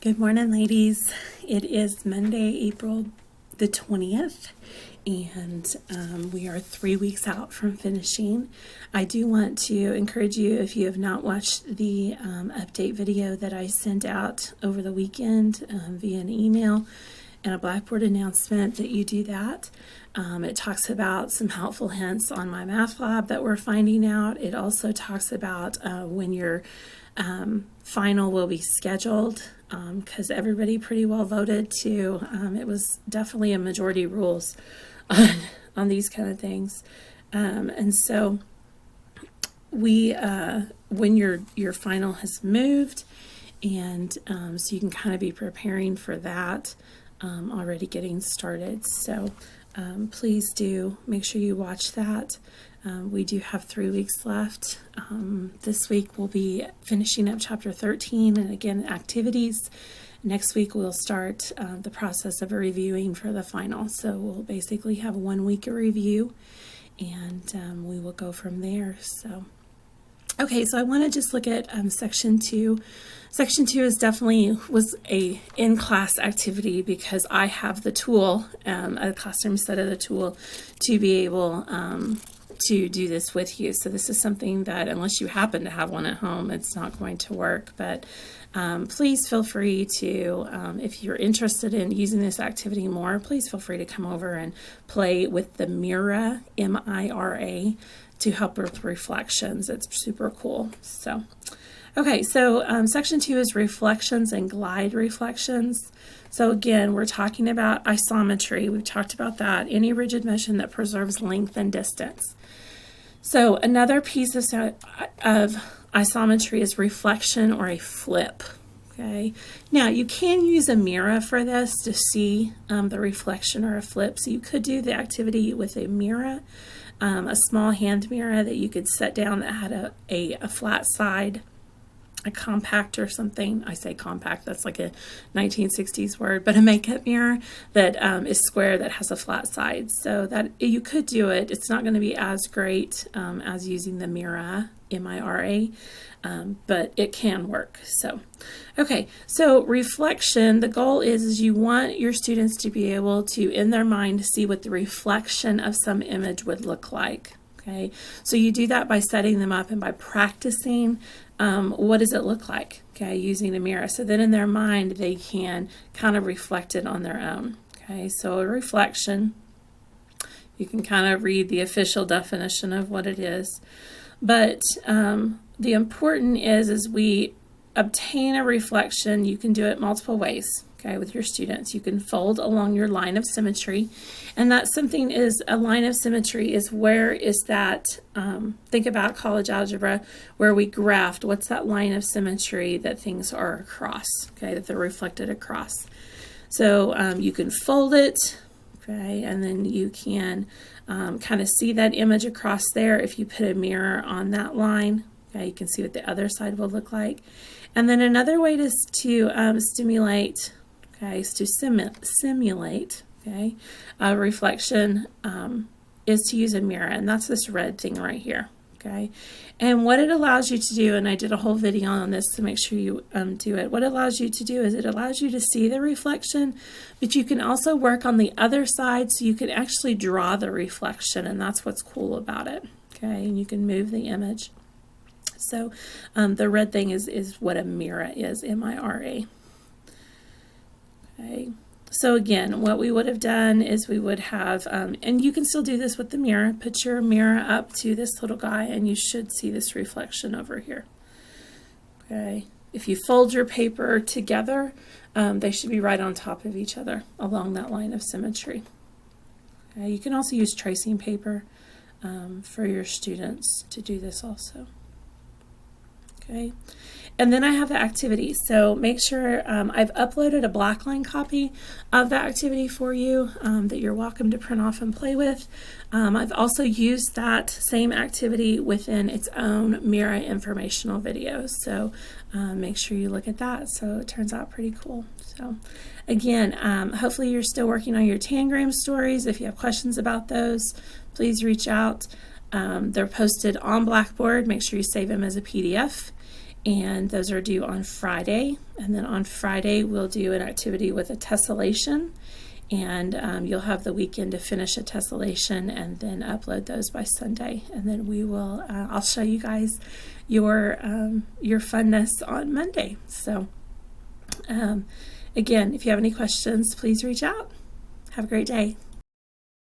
Good morning, ladies. It is Monday, April the 20th, and we are 3 weeks out from finishing. I do want to encourage you, if you have not watched the update video that I sent out over the weekend via an email and a Blackboard announcement, that you do that. It talks about some helpful hints on my math lab that we're finding out. It also talks about when your final will be scheduled, because everybody pretty well voted to. It was definitely a majority rules on these kind of things, and so we when your final has moved, and so you can kind of be preparing for that, already getting started. So please do make sure you watch that. We do have 3 weeks left. This week we'll be finishing up chapter 13 and again activities. Next week we'll start the process of reviewing for the final. So we'll basically have 1 week of review, and we will go from there. So okay, so I want to just look at section 2. Section 2 was a in-class activity because I have the tool, a classroom set of the tool, to be able to do this with you. So this is something that, unless you happen to have one at home, it's not going to work. But please feel free to, if you're interested in using this activity more, please feel free to come over and play with the Mira, M-I-R-A, to help with reflections. It's super cool. So, okay, so section 2 is reflections and glide reflections. So again, we're talking about isometry. We've talked about that. Any rigid motion that preserves length and distance. So another piece of isometry is reflection or a flip. Okay. Now you can use a mirror for this to see the reflection or a flip. So you could do the activity with a mirror, a small hand mirror that you could set down that had a flat side, a compact or something. I say compact, that's like a 1960s word, but a makeup mirror that is square, that has a flat side. So that you could do it. It's not going to be as great as using the Mira, M-I-R-A, but it can work. So, okay, so reflection, the goal is you want your students to be able to, in their mind, see what the reflection of some image would look like. Okay, so you do that by setting them up and by practicing what does it look like, okay, using a mirror. So then in their mind, they can kind of reflect it on their own. Okay, so a reflection, you can kind of read the official definition of what it is. But the important is we obtain a reflection. You can do it multiple ways. Okay, with your students, you can fold along your line of symmetry, and that's something is a line of symmetry is where is that, think about college algebra where we graphed, what's that line of symmetry that things are across, okay, that they're reflected across. So you can fold it, okay, and then you can kind of see that image across there. If you put a mirror on that line, okay, you can see what the other side will look like. And then another way to stimulate, okay, is to simulate, okay, a reflection is to use a mirror, and that's this red thing right here, okay. And what it allows you to do, and I did a whole video on this to make sure you do it, what it allows you to do is it allows you to see the reflection, but you can also work on the other side so you can actually draw the reflection, and that's what's cool about it, okay, and you can move the image. So the red thing is what a mirror is, M-I-R-A. Okay, so again, what we would have done is we would have, and you can still do this with the mirror, put your mirror up to this little guy and you should see this reflection over here. Okay, if you fold your paper together, they should be right on top of each other along that line of symmetry. Okay, you can also use tracing paper for your students to do this also. Okay, and then I have the activity. So make sure I've uploaded a Blackline copy of that activity for you that you're welcome to print off and play with. I've also used that same activity within its own Mira informational video. So make sure you look at that. So it turns out pretty cool. So again, hopefully you're still working on your Tangram stories. If you have questions about those, please reach out. They're posted on Blackboard. Make sure you save them as a PDF. and those are due on Friday. And then on Friday, we'll do an activity with a tessellation, and you'll have the weekend to finish a tessellation and then upload those by Sunday. And then we will, I'll show you guys your funness on Monday. So again, if you have any questions, please reach out. Have a great day.